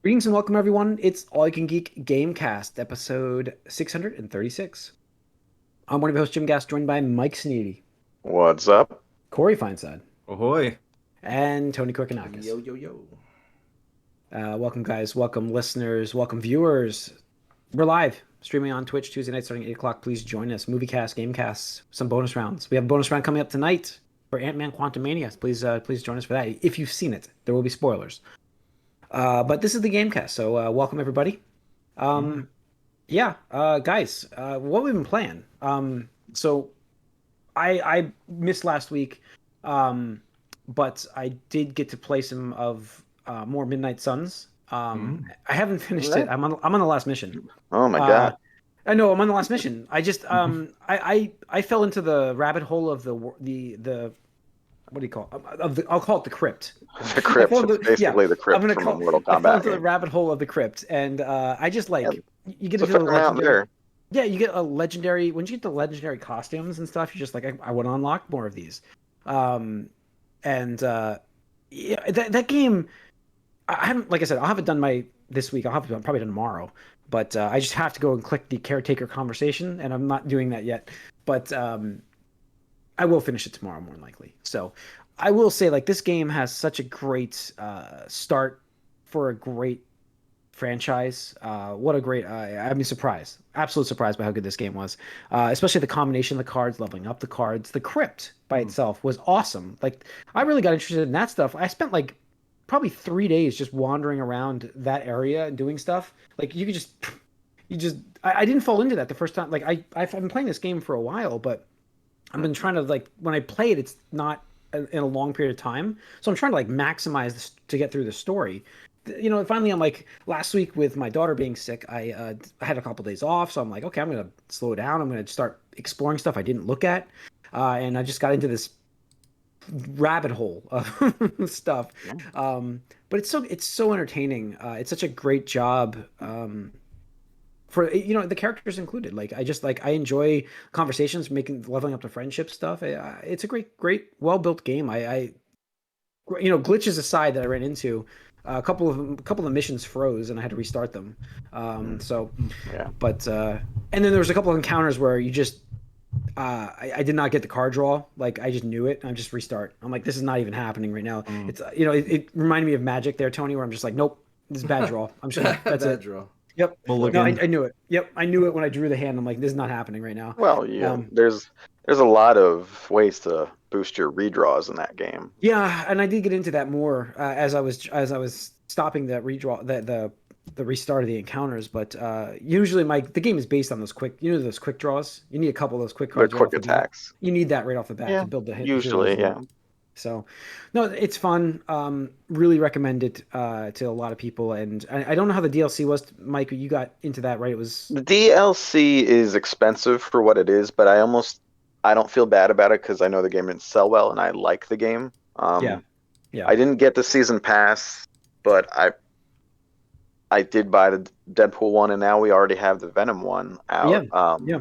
Greetings and welcome, everyone. It's All You Can Geek Gamecast, episode 636. I'm one of your hosts, Jim Gass, joined by Mike Sneedy, What's up? Corey Feinsad, Ahoy. and Tony Korkanakis. Yo, yo, yo. Welcome, guys. Welcome, listeners. Welcome, viewers. We're live, streaming on Twitch Tuesday night starting at 8 o'clock. Please join us. Moviecast, Gamecasts, some bonus rounds. We have a bonus round coming up tonight for Ant-Man Quantumania. Please join us for that. If you've seen it, there will be spoilers. But this is the Gamecast, so welcome, everybody. Guys, what we've been playing. So I missed last week, but I did get to play some of more Midnight Suns. I haven't finished it. I'm on the last mission. Oh my God. I know I'm on the last mission. I just I fell into the rabbit hole of the what do you call it? I'll call it the crypt. The crypt. It's basically the crypt from Mortal I fell Kombat into the game. rabbit hole of the crypt, and I just like you get It's into a the fair amount legendary. there. Yeah, you get a legendary. Once you get the legendary costumes and stuff, you're just like, I want to unlock more of these. Yeah, that game. I haven't, like I said, I'll have it done this week. I'll have it probably done tomorrow. But I just have to go and click the caretaker conversation, and I'm not doing that yet. But I will finish it tomorrow, more than likely. So I will say, like, this game has such a great start for a great franchise. What a great! I'm surprised, absolute surprised by how good this game was. Especially the combination of the cards, leveling up the cards. The crypt by itself was awesome. Like, I really got interested in that stuff. I spent like probably 3 days just wandering around that area and doing stuff. Like, I didn't fall into that the first time. Like, I've been playing this game for a while, but I've been trying to, like, when I play it, it's not in a long period of time. So I'm trying to like maximize this to get through the story. Finally, I'm like, last week with my daughter being sick, I had a couple days off, so I'm like, okay, I'm gonna slow down. I'm gonna start exploring stuff I didn't look at, and I just got into this rabbit hole of stuff. But it's so entertaining. It's such a great job. For the characters included, like, I enjoy conversations, making leveling up the friendship stuff. It's a great well built game. Glitches aside that I ran into, a couple of missions froze and I had to restart them. Yeah. But and then there was a couple of encounters where you just I did not get the card draw. Like, I just knew it. I'm just restart. I'm like, this is not even happening right now. It's it reminded me of Magic there, Tony, where I'm just like, nope, this is bad draw. I'm just that's Bad it. draw. Yep. No, Mulligan. I knew it. Yep, I knew it when I drew the hand. I'm like, this is not happening right now. Well, yeah. Um, There's a lot of ways to boost your redraws in that game. Yeah, and I did get into that more as I was stopping that redraw the restart of the encounters. But usually the game is based on those quick draws. You need a couple of those quick The cards right quick off the bat. attacks. You need that right off the bat Yeah. to build the Usually, lead. yeah. So, no, it's fun. Really recommend it to a lot of people. And I don't know how the DLC was, Mike. You got into that, right? It was. The DLC is expensive for what it is, but I don't feel bad about it because I know the game didn't sell well and I like the game. Yeah. Yeah. I didn't get the season pass, but I did buy the Deadpool one, and now we already have the Venom one out. Yeah.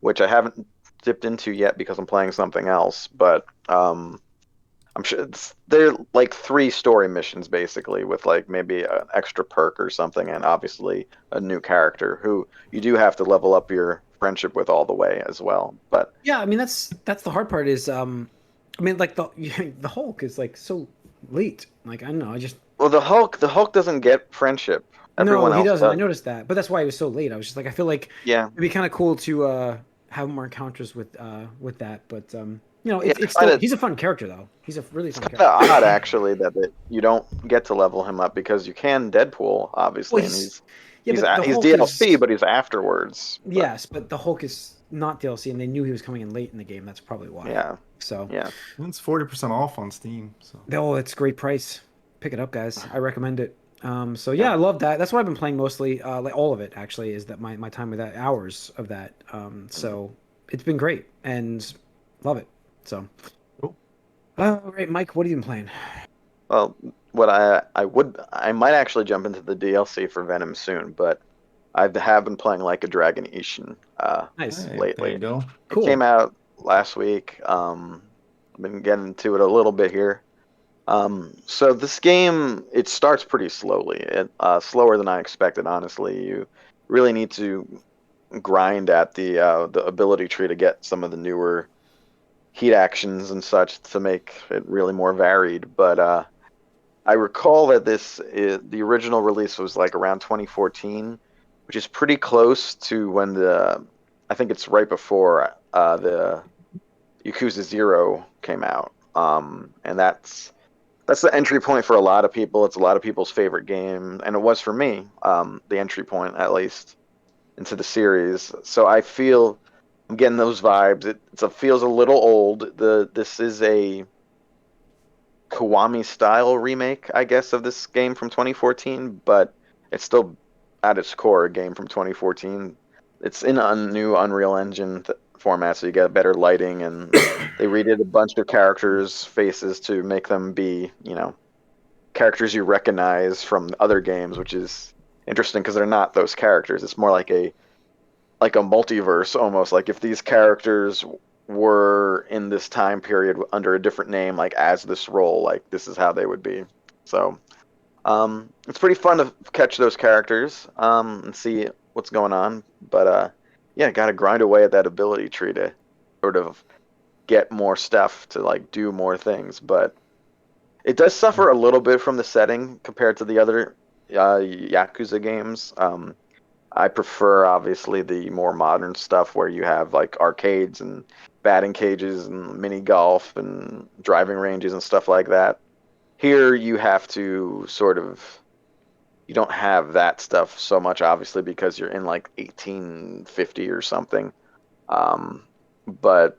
Which I haven't dipped into yet because I'm playing something else. But I'm sure they're like 3 story missions basically, with like maybe an extra perk or something, and obviously a new character who you do have to level up your friendship with all the way as well. But Yeah, I mean, that's the hard part is I mean, like, the Hulk is like so late. Like, I don't know, I just. well, the Hulk doesn't get friendship. No, Everyone he else doesn't. I does. noticed that, but that's why he was so late. I was just like, I feel like Yeah, it'd be kind of cool to have more encounters with that. But yeah. it's still, he's a fun character though. He's a really fun Kind of character. odd actually that you don't get to level him up because you can Deadpool obviously, Well, and yeah, but the he's Hulk DLC, is. but he's afterwards. But Yes, but the Hulk is not DLC, and they knew he was coming in late in the game. That's probably why. yeah, So, yeah. It's 40% off on Steam. So oh, it's a great price. Pick it up, guys. I recommend it. So yeah, I love that. That's what I've been playing mostly. Like, all of it actually is that my time with that, hours of that. So it's been great and love it. So, cool. all right, Mike, what have you been playing? Well, what I might actually jump into the DLC for Venom soon, but I have been playing like a Dragon Ishin Nice. Hey, there lately. you go. It Cool. came out last week. I've been getting into it a little bit here. So this game, it starts pretty slowly. Slower than I expected, honestly. You really need to grind at the ability tree to get some of the newer heat actions and such to make it really more varied. But I recall that the original release was like around 2014, which is pretty close to when I think it's right before the Yakuza Zero came out. And that's the entry point for a lot of people. It's a lot of people's favorite game, and it was for me, the entry point at least into the series. So I feel I'm getting those vibes. It feels a little old. This is a Kiwami style remake, I guess, of this game from 2014, but it's still at its core a game from 2014. It's in a new Unreal Engine format, so you get better lighting, and they redid a bunch of characters' faces to make them be, characters you recognize from other games, which is interesting because they're not those characters. It's more like a multiverse almost. Like if these characters were in this time period under a different name, like as this role, like this is how they would be. So it's pretty fun to catch those characters and see what's going on. But yeah, got to grind away at that ability tree to sort of get more stuff to like do more things. But it does suffer a little bit from the setting compared to the other Yakuza games. I prefer obviously the more modern stuff where you have like arcades and batting cages and mini golf and driving ranges and stuff like that. Here you have to sort of you don't have that stuff so much obviously because you're in like 1850 or something. Um, but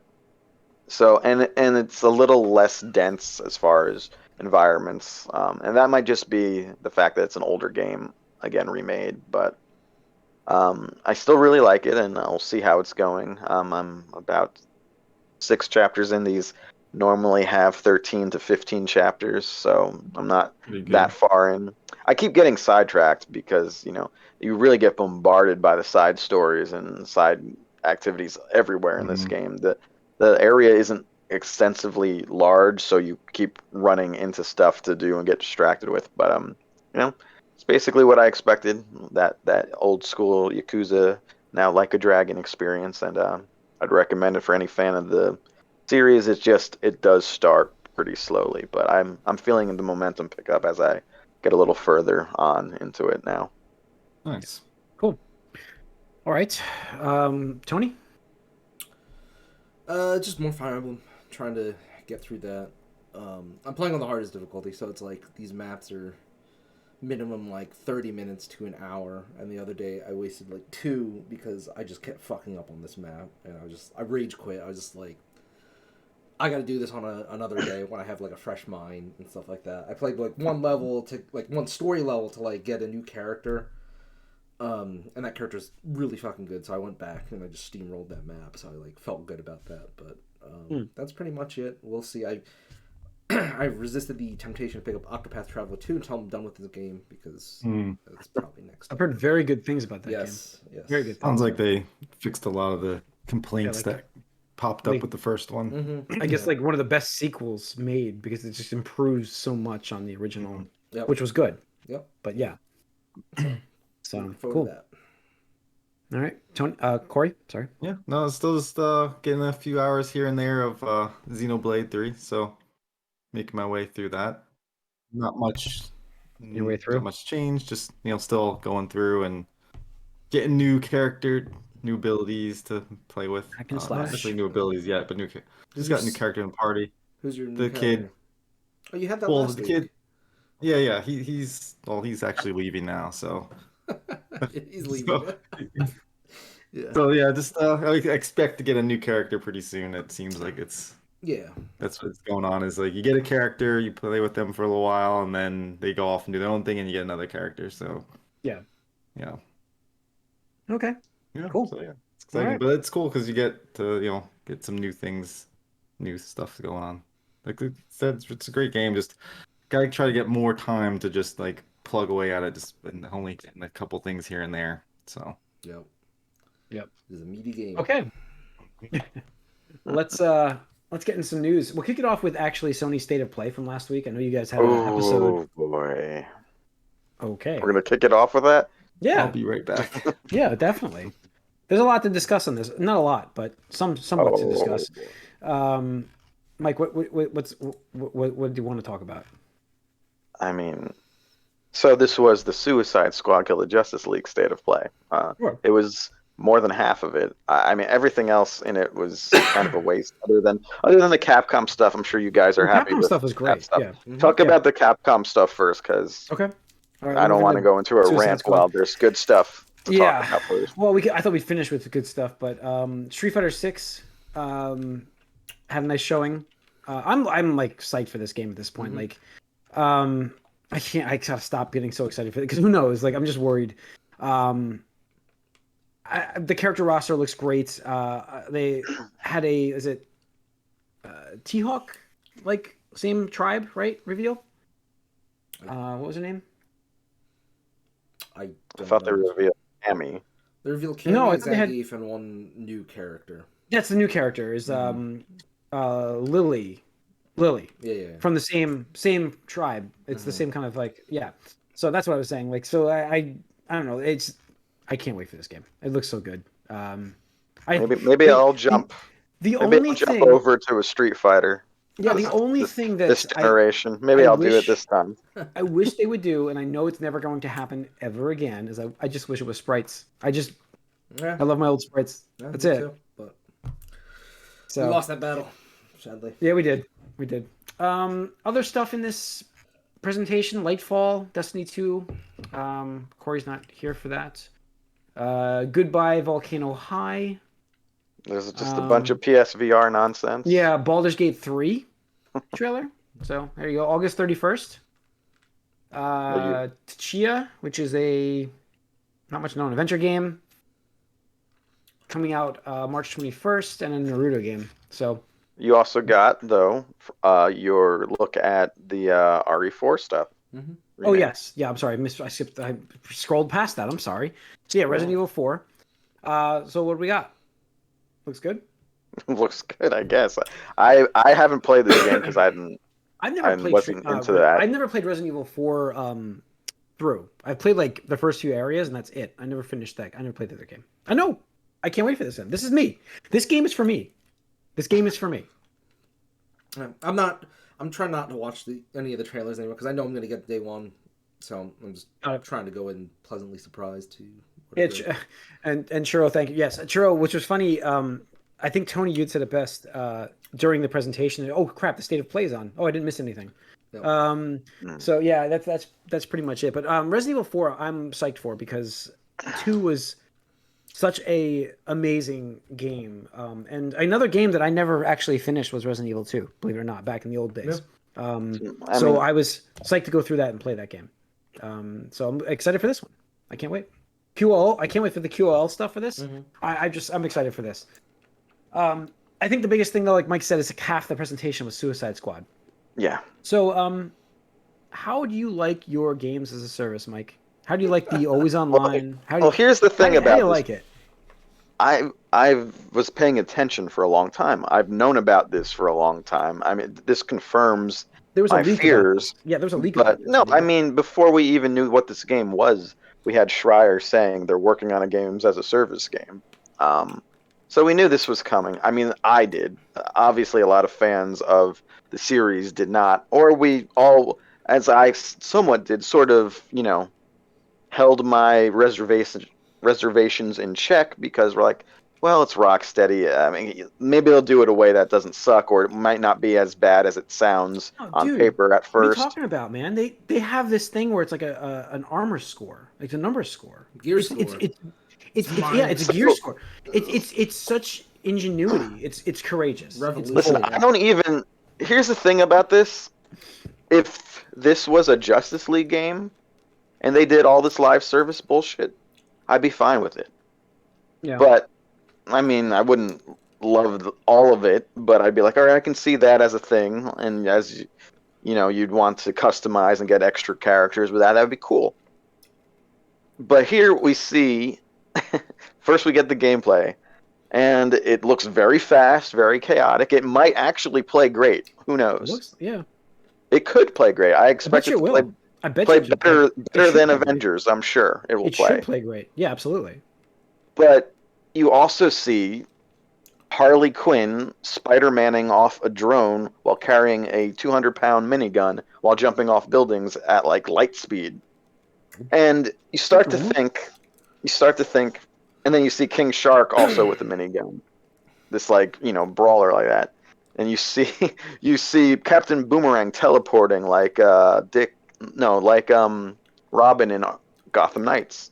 and it's a little less dense as far as environments, and that might just be the fact that it's an older game again remade, but I still really like it, and I'll see how it's going. I'm about 6 chapters in. These normally have 13 to 15 chapters, so I'm not Pretty that good. far in. I keep getting sidetracked because, you really get bombarded by the side stories and side activities everywhere in this Mhm. game. The area isn't extensively large, so you keep running into stuff to do and get distracted with. But you know, it's basically what I expected. That old school Yakuza, now like a dragon experience, and I'd recommend it for any fan of the series. It does start pretty slowly, but I'm feeling the momentum pick up as I get a little further on into it now. Nice. Cool. All right. Tony? Just more Fire Emblem. Trying to get through that. I'm playing on the hardest difficulty, so it's like these maps are minimum like 30 minutes to an hour. And the other day I wasted like 2 because I just kept fucking up on this map, and I rage quit. I was just like, I got to do this on another day when I have like a fresh mind and stuff like that. I played like one story level to like get a new character. And that character's really fucking good, so I went back and I just steamrolled that map, so I like felt good about that. But that's pretty much it. We'll see. I resisted the temptation to pick up Octopath Traveler 2 until I'm done with this game because Mm. that's probably next I've up. heard very good things about that game. Yes, yes. Very good Sounds things. like they fixed a lot of the complaints like- that popped up like- with the first one. Mm-hmm. I guess like one of the best sequels made because it just improves so much on the original, Yep. which was good. Yep. But yeah. So Looking forward cool. to that. All right, Tony. Corey. Sorry. Yeah, no, it's still just getting a few hours here and there of Xenoblade 3, so making my way through that. Not much, Your way through? not much change. Just still going through and getting new character, new abilities to play with. Hack and Not slash. necessarily new abilities yet, but just got a new character in the party. Who's your new The character? kid. Oh, you had that Well, last the week. kid. Yeah. He's actually leaving now, so. He's leaving. So, Yeah. so yeah, just I expect to get a new character pretty soon. It seems like Yeah. that's what's going on. Is like you get a character, you play with them for a little while, and then they go off and do their own thing, and you get another character. So Yeah. yeah, Okay. yeah. Cool. So yeah, it's exciting, Alright. but it's cool because you get to get some new things, new stuff going on. Like I said, it's a great game. Just gotta try to get more time to just like plug away at it, just and only getting a couple things here and there. So Yep. Yep. It's a meaty game. Okay. Let's let's get in some news. We'll kick it off with actually Sony's State of Play from last week. I know you guys had an episode. Oh boy. Okay. We're gonna kick it off with that. Yeah. I'll be right back. Yeah, definitely. There's a lot to discuss on this. Not a lot, but somewhat to discuss. Mike, what do you want to talk about? I mean, so this was the Suicide Squad Kill the Justice League State of Play. Sure. It was more than half of it. I mean, everything else in it was kind of a waste. Other than the Capcom stuff, I'm sure you guys are happy Capcom with. stuff was great. That stuff. Yeah. Talk about the Capcom stuff first, because Okay. All right, I don't want to go into a Suicide rant Squad. while there's good stuff to Yeah. talk about first. Well, I thought we'd finish with the good stuff, but Street Fighter 6 had a nice showing. I'm like psyched for this game at this point. Like, I gotta stop getting so excited for it because who knows? Like, I'm just worried. The character roster looks great. They had is it T-Hawk, like same tribe, right? Reveal. What was her name? I thought they revealed Cammy. They revealed Cammy, No, I thought they had- Zangief, and one new character. That's the new character. Is Lily. Yeah. From the same tribe. It's the same kind of like, yeah. So that's what I was saying. Like, so I don't know. I can't wait for this game. It looks so good. Maybe I'll jump. The Maybe only I'll jump thing, over to a Street Fighter. yeah, the only thing that This generation. Maybe I'll do it wish- this time. I wish they would do, and I know it's never going to happen ever again, is I just wish it was sprites. I love my old sprites. Yeah, That's me it. too, but So we lost that battle, sadly. yeah, we did. Other stuff in this presentation: Lightfall, Destiny 2. Corey's not here for that. Goodbye, Volcano High. There's just a bunch of PSVR nonsense. Yeah, Baldur's Gate 3 trailer. So there you go. August 31st. Tchia, which is a not much known adventure game, coming out March 21st, and a Naruto game. So You also got, though, your look at the RE4 stuff. oh yes, yeah. I'm sorry, I scrolled past that. I'm sorry. So yeah, Resident Evil 4. So what do we got? Looks good. Looks good, I guess. I haven't played this game because I've never I played. wasn't into that. I've never played Resident Evil 4 through. I've played like the first few areas, and that's it. I never finished that. I never played the other game. I know. I can't wait for this. This is me. This game is for me. This game is for me. I'm trying not to watch any of the trailers anymore because I know I'm going to get day one, so I'm just trying to go in pleasantly surprised to. Yeah, and Churro, thank you. Yes, Churro, which was funny. I think Tony, you'd said it best during the presentation. Oh crap, the State of Play is on. Oh, I didn't miss anything. Yep. So yeah, that's pretty much it. But Resident Evil 4, I'm psyched for because 2 was such a amazing game. And another game that I never actually finished was Resident Evil 2. Believe it or not, back in the old days. I was psyched to go through that and play that game. So I'm excited for this one. I can't wait. QOL. I can't wait for the QOL stuff for this. I'm excited for this. I think the biggest thing though, like Mike said, is like half the presentation was Suicide Squad. Yeah. So how do you like your games as a service, Mike? How do you like the always online? Here's the thing about how do you this. like it? I was paying attention for a long time. I've known about this for a long time. I mean, this confirms There was a my leak fears. Yeah, there was a leak. But no, I mean, before we even knew what this game was, we had Schreier saying they're working on a games as a service game. So we knew this was coming. I mean, I did. Obviously, a lot of fans of the series did not, or we all, as I somewhat did, sort of, held my reservations in check because we're like, well, it's Rocksteady. I mean, maybe they'll do it a way that doesn't suck, or it might not be as bad as it sounds on paper at first. What are you talking about, man? They have this thing where it's like an armor score, like a number score. Gear score. It's a gear score. It's such ingenuity. It's courageous. Revolution. Listen, I don't even. Here's the thing about this: if this was a Justice League game, and they did all this live service bullshit, I'd be fine with it. Yeah. But I mean, I wouldn't love all of it, but I'd be like, all right, I can see that as a thing, and as you'd want to customize and get extra characters with that. That'd be cool. But here we see, first we get the gameplay, and it looks very fast, very chaotic. It might actually play great. Who It knows? looks, yeah. It could play great. I I expect bet it you to it play will. I bet play you it better should than play great. Avengers. I'm sure it will It play. should play great. Yeah, absolutely. But you also see Harley Quinn Spider-Manning off a drone while carrying a 200-pound minigun while jumping off buildings at like light speed. And you start to think, and then you see King Shark also with a minigun. This like, brawler like that. And you see you see Captain Boomerang teleporting like Robin in Gotham Knights.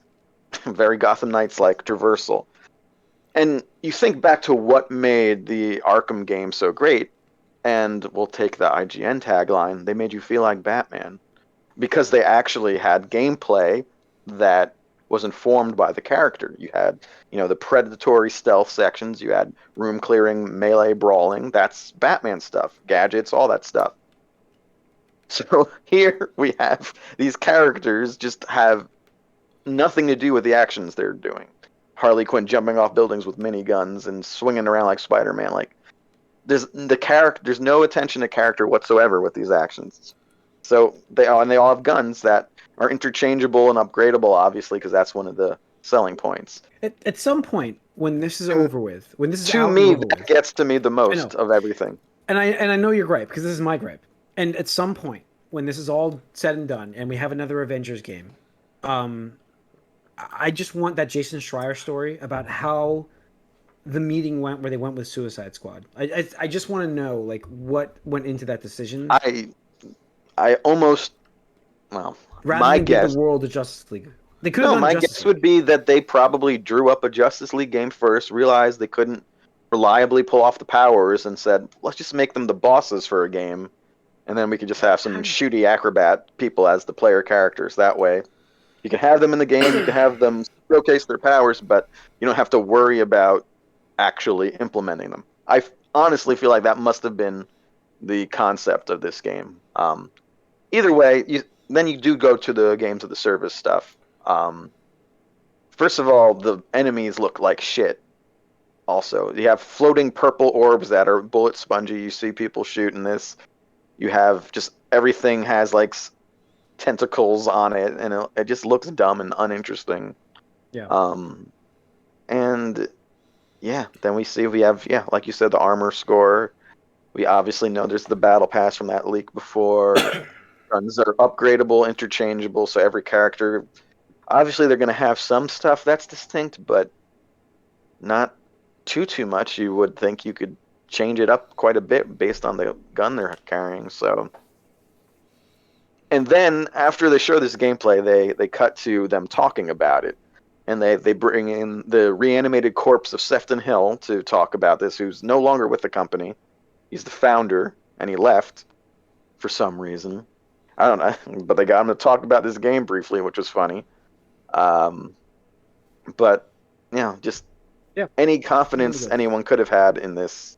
Very Gotham Knights like traversal. And you think back to what made the Arkham game so great, and we'll take the IGN tagline, they made you feel like Batman. Because they actually had gameplay that was informed by the character. You had, the predatory stealth sections, you had room clearing, melee brawling, that's Batman stuff, gadgets, all that stuff. So here we have these characters just have nothing to do with the actions they're doing. Harley Quinn jumping off buildings with miniguns and swinging around like Spider-Man. Like there's no attention to character whatsoever with these actions. So they all have guns that are interchangeable and upgradable, obviously, because that's one of the selling points. At some point, when this is over with, when this is To out me, and over that with, gets to me the most of everything. and I know your gripe because this is my gripe. And at some point, when this is all said and done, and we have another Avengers game, I just want that Jason Schreier story about how the meeting went where they went with Suicide Squad. I just want to know like what went into that decision. I almost, well, Rather my than guess. give the world to Justice League. They could have done my Justice guess League. would be that they probably drew up a Justice League game first, realized they couldn't reliably pull off the powers, and said, let's just make them the bosses for a game, and then we could just have some shooty acrobat people as the player characters. That way, you can have them in the game, you can have them showcase their powers, but you don't have to worry about actually implementing them. I honestly feel like that must have been the concept of this game. Either way, then you do go to the games of the service stuff. First of all, the enemies look like shit. Also, you have floating purple orbs that are bullet spongy. You see people shooting this. You have just everything has like tentacles on it, and it just looks dumb and uninteresting. Yeah. And yeah, then we have like you said, the armor score. We obviously know there's the battle pass from that leak before. Guns that are upgradable, interchangeable, so every character. Obviously, they're going to have some stuff that's distinct, but not too much. You would think you could change it up quite a bit based on the gun they're carrying. So, and then after they show this gameplay, they cut to them talking about it, and they bring in the reanimated corpse of Sefton Hill to talk about this, who's no longer with the company. He's the founder, and he left for some reason. I don't know, but they got him to talk about this game briefly, which was funny. But just any confidence anyone could have had in this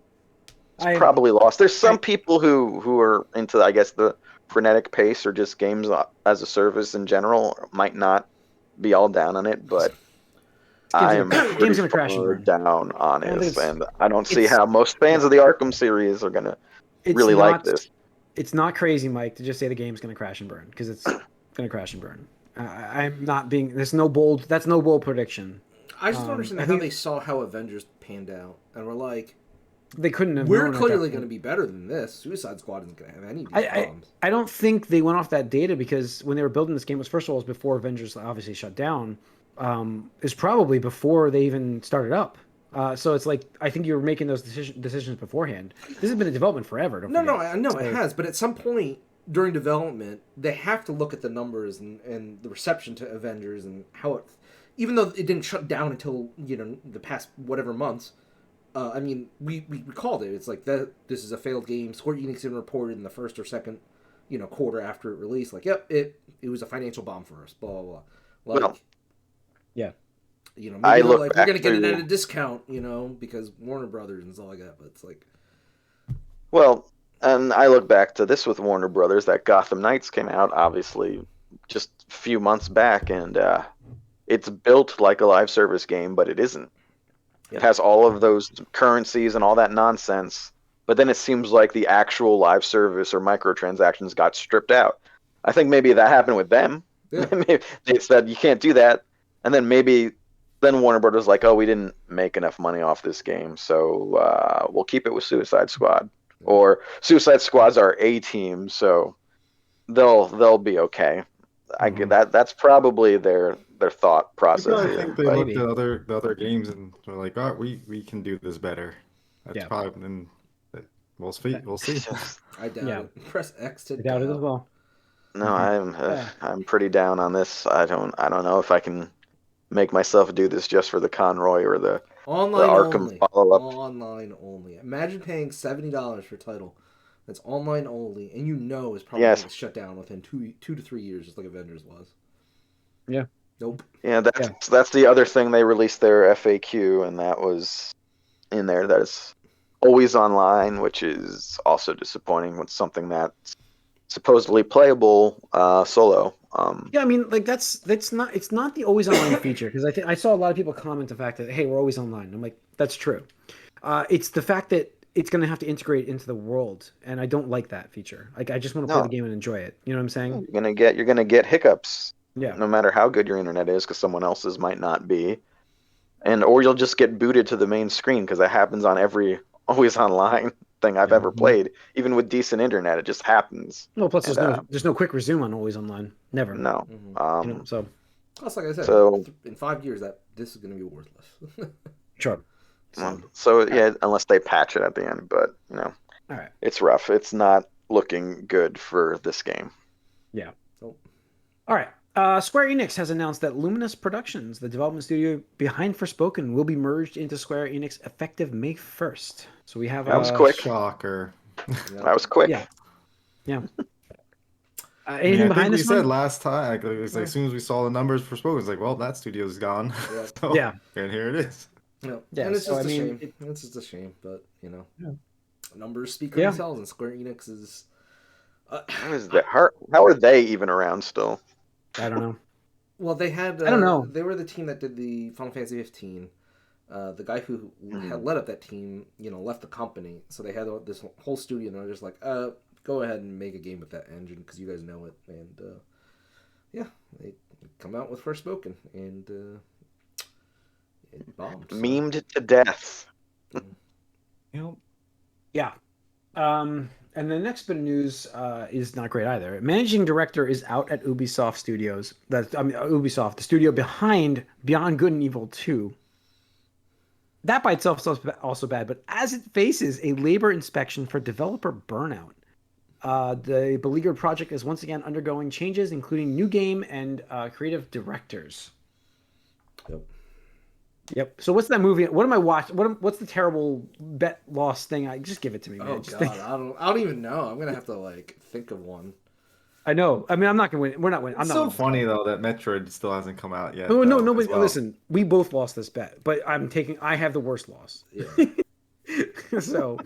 is probably lost. There's some people who are into, I guess, the frenetic pace or just games as a service in general might not be all down on it, but I am game's gonna crash and burn. down on it, and I don't see how most fans of the Arkham series are gonna really like this. It's not crazy, Mike, to just say the game's going to crash and burn, because it's going to crash and burn. I'm not being. That's no bold prediction. I just don't understand how they saw how Avengers panned out, and we're like, they couldn't have. We're clearly going to be better than this. Suicide Squad isn't going to have any of these problems. I don't think they went off that data, because when they were building this game, was first of all, it was before Avengers obviously shut down. Is probably before they even started up. So it's like, I think you were making those decisions beforehand. This has been in development forever. No, I know it has. But at some point during development, they have to look at the numbers and the reception to Avengers and how it, even though it didn't shut down until the past whatever months. I mean, we called it. It's like this is a failed game. Square Enix even reported in the first or second quarter after it released, like, yep, it was a financial bomb for us. Blah blah blah. Like, well, yeah. Maybe I look like we're gonna get it at a discount, because Warner Brothers and stuff like that. But it's like, well, and I look back to this with Warner Brothers, that Gotham Knights came out obviously just a few months back, and it's built like a live service game, but it isn't. It has all of those currencies and all that nonsense. But then it seems like the actual live service or microtransactions got stripped out. I think maybe that happened with them. Yeah. Maybe they said you can't do that, and then Warner Brothers was like, oh, we didn't make enough money off this game, so we'll keep it with Suicide Squad. Or Suicide Squad's our A team, so they'll be okay. I get that. That's probably their thought process. I Here, think they but- looked at the other games and were like, "Oh, we can do this better." That's Yeah. probably and we'll see. We'll see. It's just- I doubt Yeah. it. Press X to I doubt it as doubt. well. no, Yeah. I'm pretty down on this. I don't know if I can make myself do this just for the Conroy or the Online Arkham only. follow-up. Online only. Imagine paying $70 for a title that's online only, and you know is probably Yes. going to shut down within two to 3 years, just like Avengers was. Yeah. Nope. Yeah, that's the other thing. They released their FAQ, and that was in there. That is always online, which is also disappointing. With something that's supposedly playable solo. Yeah, I mean, like it's not the always online feature, because I saw a lot of people comment the fact that, hey, we're always online. I'm like, that's true. It's the fact that it's going to have to integrate into the world, and I don't like that feature. Like, I just want to play No. the game and enjoy it. You know what I'm saying? You're gonna get hiccups, Yeah. no matter how good your internet is, because someone else's might not be, or you'll just get booted to the main screen, because that happens on every always online thing I've ever played. Even with decent internet, it just happens. Well, plus And, there's no quick resume on always online. Never. No. Mhm. You know, so Plus, like I said, So- in 5 years, this is going to be worthless. sure. So yeah, unless they patch it at the end, but All right. it's rough. It's not looking good for this game. Yeah. Nope. All right. Square Enix has announced that Luminous Productions, the development studio behind Forspoken, will be merged into Square Enix effective May 1st. So we have That was quick. Shocker. That was quick. Yeah. Yeah. I Anything think behind we this said one? last time, like, it was like, as soon as we saw the numbers for Spoken, it's like, well, that studio's gone. Yeah. So, Yeah. and here it is. Yeah. Yeah, And it's so, just I a mean, shame. It's just a shame, but, Yeah. numbers speak for Yeah. themselves, and Square Enix is... How are they even around still? I don't know. Well, they had... I don't know. They were the team that did the Final Fantasy 15. The guy who had led up that team, left the company. So they had this whole studio, and they're just like, go ahead and make a game with that engine, because you guys know it. And, yeah, they come out with Forspoken, and it bombed. So. Memed to death. Yeah. And the next bit of news is not great either. Managing director is out at Ubisoft Studios. Ubisoft, the studio behind Beyond Good and Evil 2. That by itself is also bad, but as it faces a labor inspection for developer burnout, the beleaguered project is once again undergoing changes, including new game and creative directors. Yep. So what's that movie? What am I watching? What's the terrible bet loss thing? Just give it to me, man. Oh God, I don't even know. I'm gonna have to think of one. I know. I mean, I'm not gonna win. We're not winning. It's so funny though that Metroid still hasn't come out yet. Oh no, though, nobody. as well. Listen, we both lost this bet, but I have the worst loss. Yeah. So,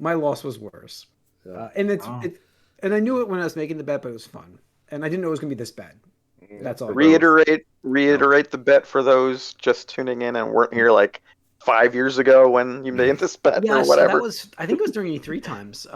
my loss was worse, Yeah. and I knew it when I was making the bet, but it was fun, and I didn't know it was gonna be this bad. That's all. Reiterate the bet for those just tuning in and weren't here 5 years ago when you made this bet or whatever. I think it was during E3 times.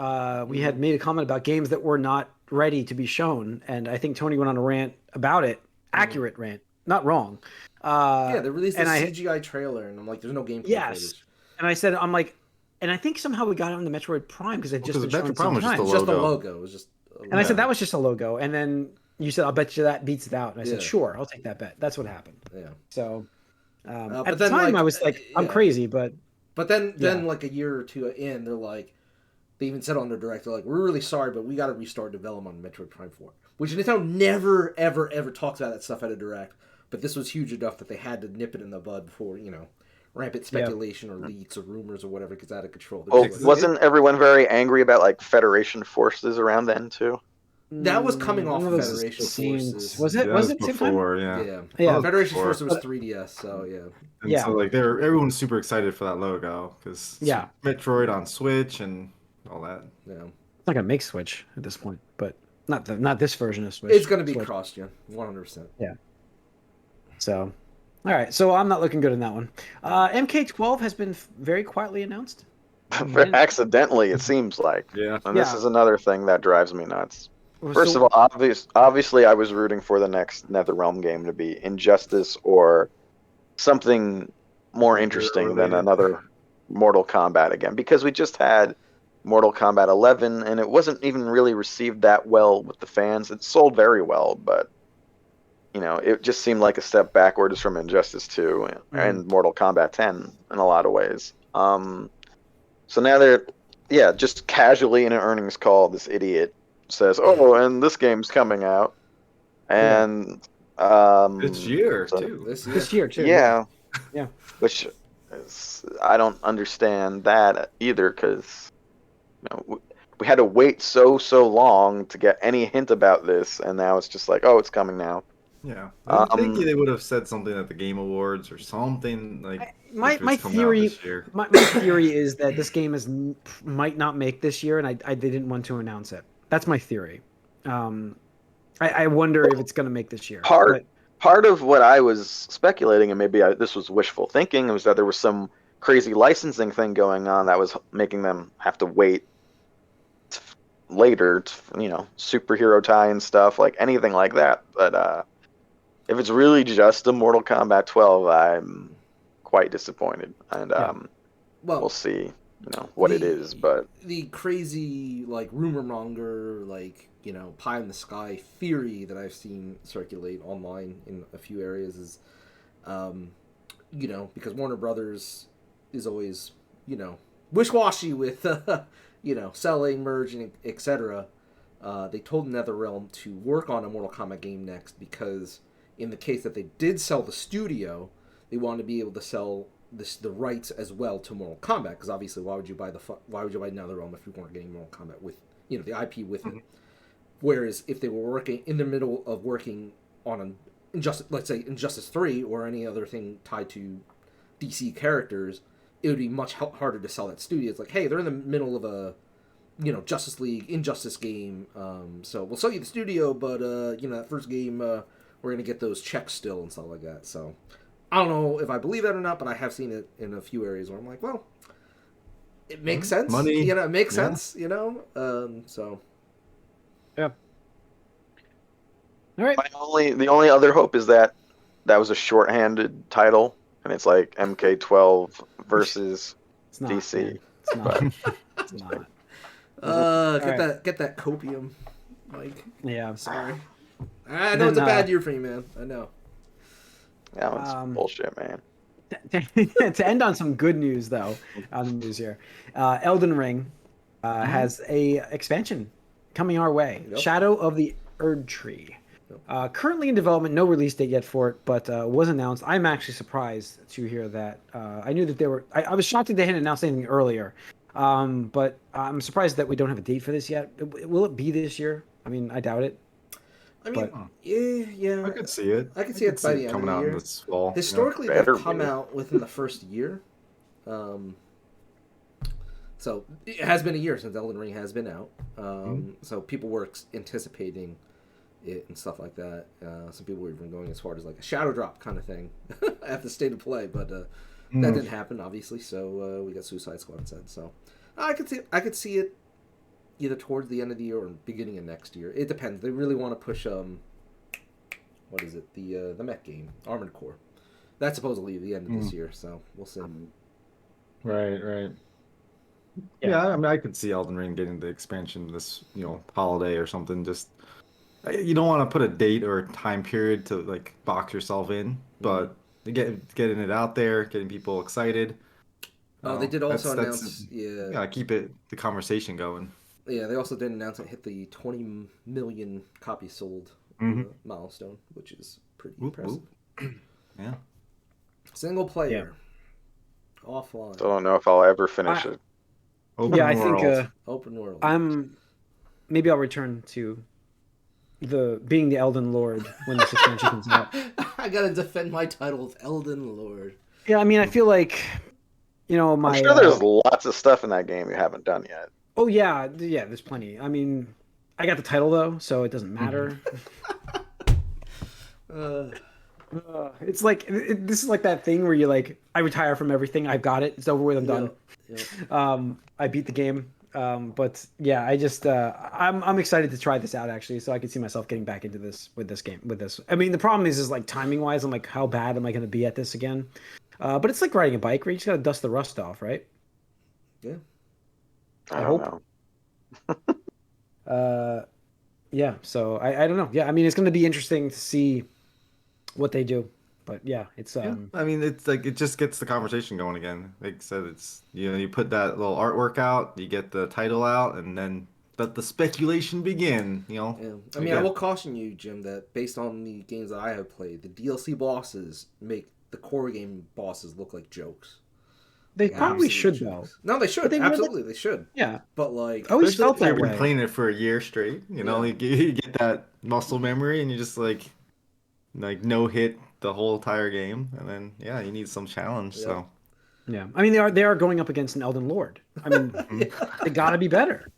We had made a comment about games that were not ready to be shown, and I think Tony went on a rant about it. Accurate rant, not wrong. Yeah, they released a CGI trailer, and I'm like, "There's no gameplay footage." And I said, I'm like, and I think somehow we got it on the Metroid Prime because it just been shown Prime was just sometimes. Just a logo. It was just. And I said that was just a logo, and then you said, "I'll bet you that beats it out," and I said, "Sure, I'll take that bet." That's what happened. Yeah. So at but the then, time, I was like, "I'm crazy," but then a year or two in, they're like, they even said on their direct, they're like, "We're really sorry, but we got to restart development on Metroid Prime 4," which Nintendo never, ever, ever talks about that stuff at a direct. But this was huge enough that they had to nip it in the bud before rampant speculation or leaks or rumors or whatever gets out of control. Well, wasn't everyone very angry about Federation forces around then too? That was coming off of Federation Forces. Was it? Yeah, Was that it same time? before? Yeah. Yeah. Federation before. Forces was 3DS, so And Yeah. so everyone's super excited for that logo because Metroid on Switch and all that. yeah. It's not gonna make Switch at this point, but not this version of Switch. It's going to be Switch. cross-gen, 100%. So, All right, so I'm not looking good in that one. MK12 has been very quietly announced. Accidentally, it seems like. Yeah. And this Yeah. is another thing that drives me nuts. First So, of all, obviously, I was rooting for the next NetherRealm game to be Injustice or something more interesting than related. another Mortal Kombat again, because we just had Mortal Kombat 11, and it wasn't even really received that well with the fans. It sold very well, but it just seemed like a step backwards from Injustice 2 and Mortal Kombat 10 in a lot of ways. So now just casually in an earnings call, this idiot says, "Oh, and this game's coming out," and This year so, too. this year too. yeah, Yeah. which I don't understand that either, because we had to wait so long to get any hint about this, and now it's just like, oh, it's coming now. Yeah, I think they would have said something at the Game Awards or something like. My theory, my theory is that this game might not make this year, and they didn't want to announce it. That's my theory. I wonder if it's going to make this year. Part of what I was speculating, and maybe this was wishful thinking, was that there was some crazy licensing thing going on that was making them have to wait later, superhero tie-in stuff, like anything like that. But if it's really just a Mortal Kombat 12, I'm quite disappointed, and we'll see, what it is. But the crazy rumor monger pie in the sky theory that I've seen circulate online in a few areas is, because Warner Brothers is always wish-washy with selling, merging, etc. They told NetherRealm to work on a Mortal Kombat game next because in the case that they did sell the studio, they wanted to be able to sell the rights as well to Mortal Kombat, because obviously why would you buy NetherRealm if you weren't getting Mortal Kombat with the IP with it? Whereas if they were working in the middle of working on let's say Injustice 3 or any other thing tied to DC characters, it would be much harder to sell that studio. It's like, hey, they're in the middle of a Justice League Injustice game, so we'll sell you the studio, but that first game we're gonna get those checks still and stuff like that. So I don't know if I believe that or not, but I have seen it in a few areas where I'm like, well, it makes sense. Money. It makes sense. So yeah. All right. the only other hope is that was a shorthanded title, and it's like MK12 versus It's not, DC. Man. It's not. It's not. Get that copium, Mike. Yeah. Sorry. I know it's a bad year for you, man. I know. Yeah, it's bullshit, man. To end on some good news, though, on the news here, Elden Ring has a expansion coming our way. Yep. Shadow of the Erdtree. Yep. Currently in development, no release date yet for it, but was announced. I'm actually surprised to hear that. I knew that they were. I was shocked that they hadn't announced anything earlier, but I'm surprised that we don't have a date for this yet. Will it be this year? I mean, I doubt it. I mean, yeah. I could see it. I could see it by the end of the year. This fall. Historically, they've come out within the first year. So it has been a year since Elden Ring has been out. So people were anticipating it and stuff like that. Some people were even going as far as like a shadow drop kind of thing at the state of play, but that didn't happen, obviously. So we got Suicide Squad instead. So I could see it either towards the end of the year or beginning of next year. It depends. They really want to push what is it? The mech game, Armored Core. That's supposedly the end of this year, so we'll see. Right. Yeah, I mean, I could see Elden Ring getting the expansion this, holiday or something. Just you don't want to put a date or a time period to like box yourself in, but getting it out there, getting people excited. They did also announce, keep the conversation going. Yeah, they also did announce it hit the 20 million copies sold milestone, which is pretty impressive. Yeah. Single player. Yeah. Offline. Still don't know if I'll ever finish it. I think open world. Maybe I'll return to being the Elden Lord when this expansion comes out. I gotta defend my title of Elden Lord. Yeah, I mean, I feel like, I'm sure there's lots of stuff in that game you haven't done yet. Oh yeah, there's plenty. I mean, I got the title though, so it doesn't matter. It's like this is like that thing where you like I retire from everything. I've got it. It's over with. I'm done. I beat the game. But yeah, I just I'm excited to try this out actually, so I can see myself getting back into this with this game with this. I mean, the problem is like timing wise, I'm like, how bad am I going to be at this again? But it's like riding a bike, where you just got to dust the rust off, right? Yeah. I hope. don't Yeah. So I don't know. Yeah, I mean, it's going to be interesting to see what they do. But yeah, it's Yeah, I mean, it's like it just gets the conversation going again. Like I said, it's you put that little artwork out, you get the title out, and then let the speculation begin. Yeah. I mean, I will caution you, Jim, that based on the games that I have played, the DLC bosses make the core game bosses look like jokes. They Like, probably absolute should jokes. though. No, they should. They Absolutely, they should. Yeah. But like, I always felt Especially if that you've been way. playing it for a year straight. You get that muscle memory, and you just like no hit the whole entire game, and then yeah, you need some challenge. So Yeah, I mean they are going up against an Elden Lord. I mean, they gotta be better.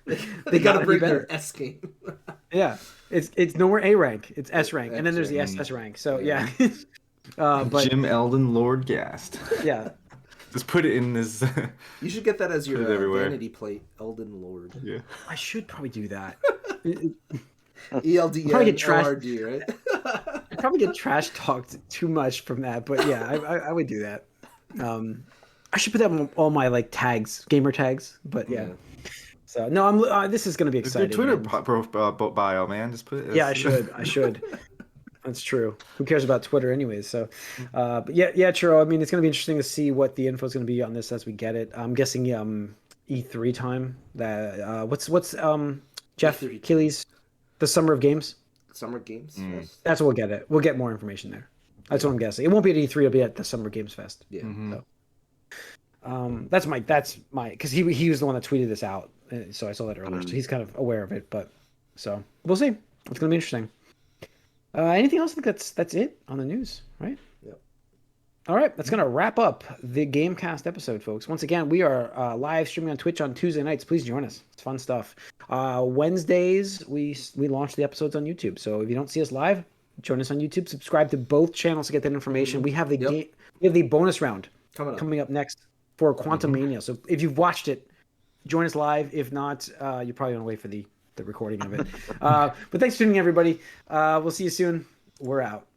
they gotta be bring better. their S game. Yeah, it's nowhere A rank, it's S rank, and then there's the SS rank. So yeah, but Jim Elden Lord Gast. yeah, Just put it in this. You should get that as your everywhere. vanity plate, Elden Lord. Yeah. I should probably do that. ELDN Probably get trashed. LRD, right? I probably get trash talked too much from that, but yeah, I would do that. I should put that on all my like tags, gamer tags. But yeah. So no, I'm. This is gonna be It's your exciting. Twitter bio, man. Just put it. Yeah, I should. That's true. Who cares about Twitter anyways? So, but yeah, Churro. I mean, it's gonna be interesting to see what the info is gonna be on this as we get it. I'm guessing E3 time. That what's Jeff E3 Keighley's the Summer of Games. Summer Games Fest. That's what we'll get it. We'll get more information there. That's what I'm guessing. It won't be at E3. It'll be at the Summer Games Fest. Yeah. So, that's my because he was the one that tweeted this out, so I saw that earlier. So he's kind of aware of it. But so we'll see. It's gonna be interesting. Anything else? I think that's it on the news, right? Yep. All right, that's gonna wrap up the Gamecast episode, folks. Once again, we are live streaming on Twitch on Tuesday nights. Please join us. It's fun stuff. Wednesdays we launch the episodes on YouTube. So if you don't see us live, join us on YouTube. Subscribe to both channels to get that information. We have the we have the bonus round coming up next for Quantum Mania. So if you've watched it, join us live. If not, you're probably gonna wait for the recording of it. But thanks for tuning in, everybody. We'll see you soon. We're out.